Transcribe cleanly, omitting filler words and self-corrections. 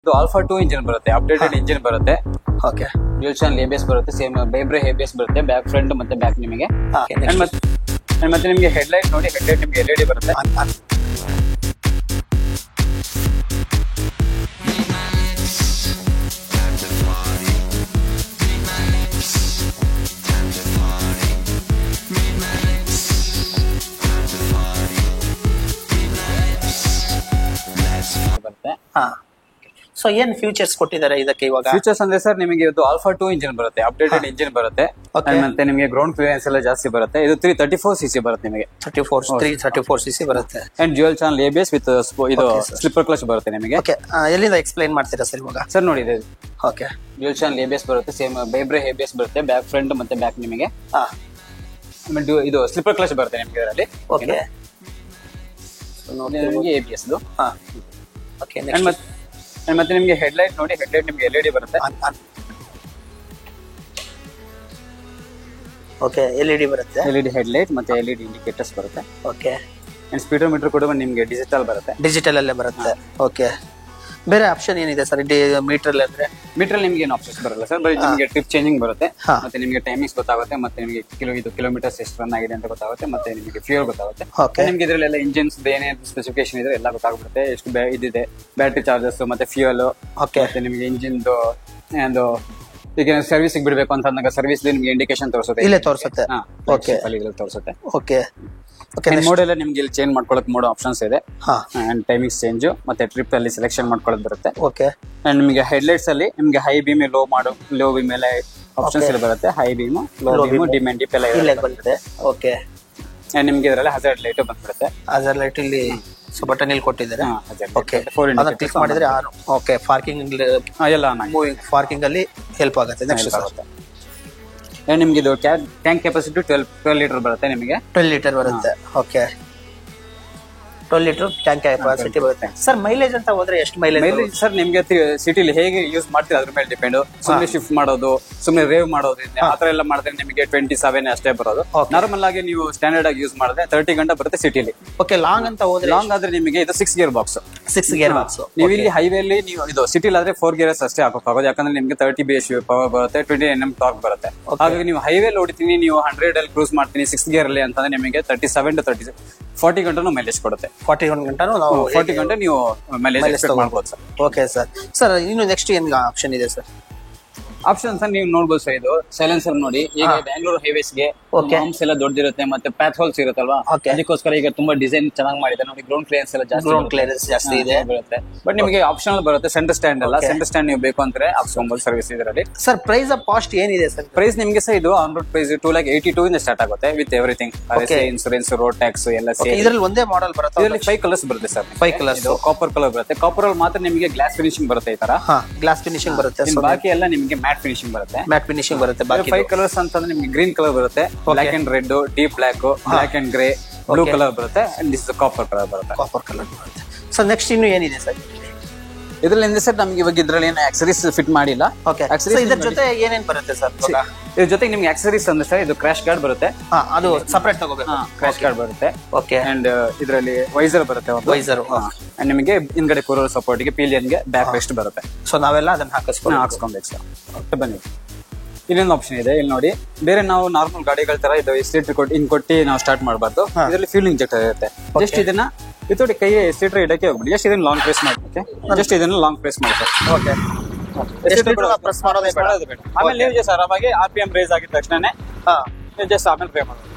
ಇದು alpha 2 engine ಬರುತ್ತೆ, updated engine ಬರುತ್ತೆ. ಓಕೆ, ಡ್ಯೂಯಲ್ ಚಾನಲ್ ABS ಬರುತ್ತೆ, ಸೇಮ್ ವೈಬ್ರೆ ABS ಬರುತ್ತೆ, ಬ್ಯಾಕ್ ಫ್ರಂಟ್ ಮತ್ತೆ ಬ್ಯಾಕ್ ನಿಮಗೆ. ಮತ್ತೆ ನಿಮಗೆ ಹೆಡ್ಲೈಟ್ ನೋಡಿ, ಹೆಡ್ಲೈಟ್ ನಿಮಗೆ LED ಬರುತ್ತೆ. ಸೊ ಏನ್ ಫ್ಯೂಚರ್ಸ್ ಕೊಟ್ಟಿದ್ದಾರೆ ಇದಕ್ಕೆ ಇವಾಗ? ಫ್ಯೂಚರ್ಸ್ ಅಂದ್ರೆ ಸರ್ ನಿಮಗೆ ಇದು ಆಲ್ಫಾ 2 ಇಂಜಿನ್ ಬರುತ್ತೆ, ಅಪ್ಡೇಟೆಡ್ ಇಂಜಿನ್ ಬರುತ್ತೆ. ಮತ್ತೆ ನಿಮಗೆ ಗ್ರೌಂಡ್ ಕ್ಲಿಯರೆನ್ಸ್ ಎಲ್ಲ ಜಾಸ್ತಿ ಬರುತ್ತೆ. ಇದು 334cc ಬರುತ್ತೆ ನಿಮಗೆ. 334cc ಬರುತ್ತೆ. And dual channel ABS with ಇದು ಸ್ಲಿಪ್ಪರ್ ಕ್ಲಚ್ ಬರುತ್ತೆ ನಿಮಗೆ. ಓಕೆ, ಎಲ್ಲಿಂದ ಎಕ್ಸ್ಪ್ಲೈನ್ ಮಾಡ್ತೀರಾ ಸರ್ ಇವಾಗ? ಸರ್ ನೋಡಿ, ಇದೆ ಓಕೆ, ಡ್ಯೂಯಲ್ ಚಾನಲ್ ABS ಬರುತ್ತೆ, ಸೇಮ್ ವೈಬ್ರೆ ABS ಬರುತ್ತೆ, ಬ್ಯಾಕ್ ಫ್ರಂಟ್ ಮತ್ತೆ ಬ್ಯಾಕ್ ನಿಮಗೆ. ಆಮೇಲೆ ಇದು ಸ್ಲಿಪ್ಪರ್ ಕ್ಲಚ್ ಬರುತ್ತೆ ನಿಮಗೆ ಇದರಲ್ಲಿ. ಓಕೆ, ನಿಮಗೆ ABS ಇದು. ಓಕೆ, ಮತ್ತೆ ನಿಮಗೆ ಹೆಡ್ಲೈಟ್ ನೋಡಿ, ಹೆಡ್ಲೈಟ್ ನಿಮಗೆ LED ಬರುತ್ತೆ. ಓಕೆ, LED ಬರುತ್ತೆ, LED ಹೆಡ್ಲೈಟ್ ಮತ್ತೆ LED ಇಂಡಿಕೇಟರ್ಸ್ ಬರುತ್ತೆ. ಓಕೆ, ಅಂಡ್ ಸ್ಪೀಡೋಮೀಟರ್ ಕೂಡ ನಿಮಗೆ ಡಿಜಿಟಲ್ ಬರುತ್ತೆ. ಡಿಜಿಟಲ್ ಅಲ್ಲೇ ಬರುತ್ತೆ. ಓಕೆ, ಬೇರೆ ಆಪ್ಷನ್ ಏನಿದೆ ಸರ್ ಮೀಟರ್ ಅಂದ್ರೆ? ಮೀಟರ್ ನಿಮ್ಗೆ ಏನು ಆಪ್ಷನ್ಸ್ ಬರಲ್ಲ ಸರ್, ಬರೀ ನಿಮಗೆ ಟ್ರಿಪ್ ಚೇಂಜಿಂಗ್ ಬರುತ್ತೆ, ಮತ್ತೆ ನಿಮಗೆ ಟೈಮಿಂಗ್ಸ್ ಗೊತ್ತಾಗುತ್ತೆ, ಮತ್ತೆ ನಿಮಗೆ ಕಿಲೋಮೀಟರ್ಸ್ ಎಷ್ಟು ರನ್ ಆಗಿದೆ ಅಂತ ಗೊತ್ತಾಗುತ್ತೆ, ಮತ್ತೆ ನಿಮಗೆ ಫ್ಯೂಯಲ್ ಗೊತ್ತಾಗುತ್ತೆ. ನಿಮ್ಗೆ ಇದರಲ್ಲೆಲ್ಲ ಇಂಜಿನ್ಸ್ ಏನೇ ಸ್ಪೆಸಿಫಿಕೇಶನ್ ಇದೆ ಎಲ್ಲ ಗೊತ್ತಾಗ್ಬಿಡುತ್ತೆ, ಎಷ್ಟು ಇದಿದೆ, ಬ್ಯಾಟ್ರಿ ಚಾರ್ಜಸ್ ಮತ್ತೆ ಫ್ಯೂಯಲ್. ಮತ್ತೆ ನಿಮಗೆ ಇಂಜಿನ್ ಒಂದು ಈಗ ಸರ್ವಿಸ್ ಬಿಡಬೇಕು ಅಂತ ಅಂದಾಗ ಸರ್ವಿಸ್ ನಿಮಗೆ ಇಂಡಿಕೇಶನ್ ತೋರಿಸುತ್ತೆ, ಇಲ್ಲೇ ತೋರಿಸುತ್ತೆ. ಓಕೆ, ತೋರಿಸುತ್ತೆ. ಓಕೆ, ಮೋಡ್ ಎಲ್ಲ ನಿಮ್ಗೆ ಇಲ್ಲಿ ಚೇಂಜ್ ಮಾಡ್ಕೊಳ್ಳೋಕೆ ಮೋಡ್ ಆಪ್ಷನ್ಸ್ ಇದೆ. ಅಂಡ್ ಟೈಮಿಂಗ್ಸ್ ಚೇಂಜ್ ಮತ್ತೆ ಟ್ರಿಪ್ ಅಲ್ಲಿ ಸೆಲೆಕ್ಷನ್ ಮಾಡ್ಕೊಳ್ಳೋದು ಬರುತ್ತೆ. ಓಕೆ, ಅಂಡ್ ನಿಮಗೆ ಹೆಡ್ಲೈಟ್ಸ್ ಅಲ್ಲಿ ನಿಮಗೆ ಹೈ ಬೀಮ್, ಲೋ ಬೀಮ್ ಎಲ್ಲ ಆಪ್ಷನ್ಸ್ ಎಲ್ಲ ಬರುತ್ತೆ. High beam, low beam, dim and dip ಎಲ್ಲ ಬರುತ್ತೆ. ಓಕೆ, ಅಂಡ್ ನಿಮಗೆ ಇದರಲ್ಲಿ ಹಜಾರ್ಡ್ ಲೈಟ್ ಬಂದ್ಬಿಡುತ್ತೆ. ಹಜಾರ್ಡ್ ಲೈಟ್ ಇಲ್ಲಿ ಬಟನ್ ಇಲ್ಲಿ ಕೊಟ್ಟಿದ್ದಾರೆ. ಓಕೆ, ಕ್ಲಿಕ್ ಮಾಡಿದ್ರೆ ಓಕೆ, ಪಾರ್ಕಿಂಗ್ ಎಲ್ಲ ಪಾರ್ಕಿಂಗ್ ಅಲ್ಲಿ ಹೆಲ್ಪ್ ಆಗುತ್ತೆ. ನೆಕ್ಸ್ಟ್ ಆಗುತ್ತೆ ನಿಮ್ಗೆ ಇದು ಟ್ಯಾಂಕ್ ಕೆಪಾಸಿಟಿ 12 ಲೀಟರ್ ಬರುತ್ತೆ ನಿಮಗೆ. 12 ಲೀಟರ್ ಬರುತ್ತೆ. ಓಕೆ, 12 ಲೀಟರ್ ಟ್ಯಾಂಕ್ ಕೆಪಾಸಿಟಿ ಬರುತ್ತೆ. ಸರ್ ಮೈಲೇಜ್ ಅಂತ ಹೋದ್ರೆ ಎಷ್ಟು ಮೈಲೇಜ್? ಸರ್ ನಿಮ್ಗೆ ಸಿಟಿಲಿ ಹೇಗೆ ಯೂಸ್ ಮಾಡ್ತೀರಾ ಅದ್ರ ಮೇಲೆ ಡಿಪೆಂಡ್. ಸುಮ್ಮನೆ ಶಿಫ್ಟ್ ಮಾಡೋದು, ಸುಮ್ಮನೆ ರೇವ್ ಮಾಡೋದು ಆತರ ಎಲ್ಲ ಮಾಡಿದ್ರೆ ನಿಮಗೆ 27 ಅಷ್ಟೇ ಬರೋದು. ನಾರ್ಮಲ್ ಆಗಿ ನೀವು ಸ್ಟ್ಯಾಂಡರ್ಡ್ ಆಗಿ ಯೂಸ್ ಮಾಡಿದ್ರೆ 30 ಗಂಟೆ ಬರುತ್ತೆ ಸಿಟಿಲಿ. ಓಕೆ, ಲಾಂಗ್ ಅಂತ ಹೋದ್ರೆ? ಲಾಂಗ್ ಆದ್ರೆ ನಿಮಗೆ ಇದು 6 ಗೇರ್ ಬಾಕ್ಸ್. 6 gear box. ನೀವು ಇಲ್ಲಿ ಹೈವೇಲಿ ನೀವು ಇದು ಸಿಟಿಲಿ ಆದ್ರೆ 4 ಗೇರ್ಸ್ ಅಷ್ಟೇ ಹಾಕೋದು, ಯಾಕಂದ್ರೆ ನಿಮ್ಗೆ 30 BHP ಪವರ್ ಬರುತ್ತೆ, 20 Nm ಟಾರ್ಕ್ ಬರುತ್ತೆ. ಹಾಗಾಗಿ ನೀವು ಹೈವೇಲಿ ಹೊಡಿತೀನಿ, ನೀವು 100 ಅಲ್ಲಿ ಕ್ರೂಸ್ ಮಾಡ್ತೀನಿ 6 ಗೇರ್ ಅಲ್ಲಿ ಅಂತಂದ್ರೆ ನಿಮಗೆ 37 to 40 ಗಂಟೆನೂ ಮೈಲೇಜ್ ಕೊಡುತ್ತೆ. 40 ಗಂಟೆನೂ 40 ಗಂಟೆ ನೀವು ಮೈಲೇಜ್ ಎಕ್ಸ್ಪೆಕ್ಟ್ ಮಾಡ್ಬೋದು ಸರ್. ಓಕೆ ಸರ್, ಇನ್ನು ನೆಕ್ಸ್ಟ್ ಏನ್ ಆಪ್ಷನ್ ಇದೆ ಸರ್? ಆಪ್ಷನ್ಸ್ ನೀವು ನೋಡಬಹುದು ಸರ್. ಇದು ಸೈಲೆನ್ಸರ್ ನೋಡಿ, ಈಗ ಬ್ಯಾಂಗ್ಳೂರ್ ಹೈವೇಸ್ಗೆ ಹಾರ್ಮ್ಸ್ ಎಲ್ಲ ದೊಡ್ಡದಿರುತ್ತೆ, ಮತ್ತೆ ಪ್ಯಾತ್ ಹೋಲ್ಸ್ ಇರುತ್ತಲ್ವಾ, ಅದಕ್ಕೋಸ್ಕರ ಈಗ ತುಂಬಾ ಡಿಸೈನ್ ಚೆನ್ನಾಗಿ ಮಾಡಿದೆ ನೋಡಿ. ಗ್ರೌಂಡ್ ಕ್ಲಿಯರೆನ್ಸ್ ಎಲ್ಲ ಜಾಸ್ತಿ ಇದೆ ಬರುತ್ತೆ. ಬಟ್ ನಿಮಗೆ ಆಪ್ಷನಲ್ ಬರುತ್ತೆ, ಸೆಂಟರ್ ಸ್ಟ್ಯಾಂಡ್ ಅಲ್ಲ. ಸೆಂಟರ್ ಸ್ಟ್ಯಾಂಡ್ ನೀವು ಬೇಕು ಅಂದ್ರೆ ಹಾಕ್ಸ್ಕೊಬಹುದು ಸರ್ವಿಸ್ ಇದರಲ್ಲಿ. ಸರ್ ಪ್ರೈಸ್ ಆಫ್ ಕಾಸ್ಟ್ ಏನಿದೆ ಸರ್? ಪ್ರೈಸ್ ನಿಮಗೆ ಸರ್ ಇದು ಆನ್ ರೋಡ್ ಪ್ರೈಸ್ 2,82,000 ಇಂದ ಸ್ಟಾರ್ಟ್ ಆಗುತ್ತೆ with everything, insurance, road tax ಎಲ್ಲ ಸೇರಿ. ಇದರಲ್ಲಿ ಒಂದೇ ಮಾಡೆಲ್ ಬರುತ್ತೆ? ಇದರಲ್ಲಿ 5 ಕಲರ್ಸ್ ಬರುತ್ತೆ ಸರ್. 5 ಕಲರ್ಸ್. ಕಾಪರ್ ಕಲರ್ ಬರುತ್ತೆ, ಕಾಪರ್ ಅಲ್ಲಿ ಮಾತ್ರ ನಿಮಗೆ ಗ್ಲಾಸ್ ಫಿನಿಶಿಂಗ್ ಬರುತ್ತೆ. ಈ ತರ ಗ್ಲಾಸ್ ಫಿನಿಶಿಂಗ್ ಬರುತ್ತೆ, ಬಾಕಿ ಎಲ್ಲ ನಿಮಗೆ ಮ್ಯಾಟ್ ಫಿನಿಶಿಂಗ್ ಬರುತ್ತೆ. ಮ್ಯಾಟ್ ಫಿನಿಶಿಂಗ್ ಬರುತ್ತೆ. ಬಾಕಿ 5 ಕಲರ್ಸ್ ಅಂತಂದ್ರೆ ನಿಮಗೆ ಗ್ರೀನ್ ಕಲರ್ ಬರುತ್ತೆ, black and red, deep black, black and grey, blue colour ಬರುತ್ತೆ, ಅಂಡ್ ದಿಸ್ ಕಾಪರ್ ಕಲರ್ ಬರುತ್ತೆ. ಕಾಪರ್ ಕಲರ್ ಬರುತ್ತೆ. ಸರ್ ನೆಕ್ಸ್ಟ್ ಇನ್ನು ಏನಿದೆ ಸರ್ ಇದರಲ್ಲಿ? ಸರ್ ನಮಗೆ ಇವಾಗ ಇದ್ರಲ್ಲಿ ಏನು ಆಕ್ಸರೀಸ್ ಫಿಟ್ ಮಾಡಿಲ್ಲ. ಓಕೆ, ಇದ್ರ ಜೊತೆ ಏನೇನ್ ಬರುತ್ತೆ ಸರ್? ಇದ್ರ ಜೊತೆಗೆ ನಿಮ್ಗೆ ಆಕ್ಸರೀಸ್ ಅಂದ್ರೆ ಸರ್ ಇದು ಕ್ರಾಶ್ ಗಾರ್ಡ್ ಬರುತ್ತೆ, ಅದು ಸಪರೇಟ್ ತಗೋಬೇಕು. ಕ್ರಾಶ್ ಗಾರ್ಡ್ ಬರುತ್ತೆ. ಓಕೆ, ಅಂಡ್ ಇದರಲ್ಲಿ ವೈಸರ್ ಬರುತ್ತೆ, ಒಂದು ವೈಸರ್. ಅಂಡ್ ನಿಮಗೆ ಹಿಂದ್ಗಡೆ ಕೂರೋ ಸಪೋರ್ಟ್ ಗೆ ಪಿಲಿಯನ್ ಗೆ ಬ್ಯಾಕ್ ರೆಸ್ಟ್ ಬರುತ್ತೆ. ಸೊ ನಾವೆಲ್ಲ ಅದನ್ನ ಹಾಕಿಸ್ಕೊಬೇಕು ಸರ್. ಬನ್ನಿ, ಇಲ್ಲೊಂದು ಆಪ್ಷನ್ ಇದೆ, ಇಲ್ಲಿ ನೋಡಿ. ಬೇರೆ ನಾವು ನಾರ್ಮಲ್ ಗಾಡಿಗಳ ತರ ಇದು ಎಕ್ಸಿಲೇಟರ್ ಕೊಟ್ಟು ನಾವು ಸ್ಟಾರ್ಟ್ ಮಾಡಬಾರ್ದು. ಇದರಲ್ಲಿ ಫ್ಯೂಲ್ ಇಂಜೆಕ್ಟರ್ ಇರುತ್ತೆ. ಜಸ್ಟ್ ಇದನ್ನ ಇತ್ತೋಡಿ ಕೈ ಎಕ್ಸಿಲೇಟರ್ ಇಡಕ್ಕೆ ಹೋಗ್ಬಿಡಿ, ಜಸ್ಟ್ ಇದನ್ನ ಲಾಂಗ್ ಪ್ರೆಸ್ ಮಾಡ್ಬೇಕು. ಜಸ್ಟ್ ಇದನ್ನ ಲಾಂಗ್ ಪ್ರೆಸ್ ಮಾಡ್ಬೇಕು. ಓಕೆ, ಪ್ರೆಸ್ ಮಾಡೋದೇ ಬೇಡ. ಆಮೇಲೆ ನೀವು ಜಸ್ಟ್ ಆರಾಮಾಗಿ RPM ರೇಸ್ ಆಗಿದ ತಕ್ಷಣ ಜಸ್ಟ್ ಆಮೇಲೆ ಪೇ ಮಾಡೋದು.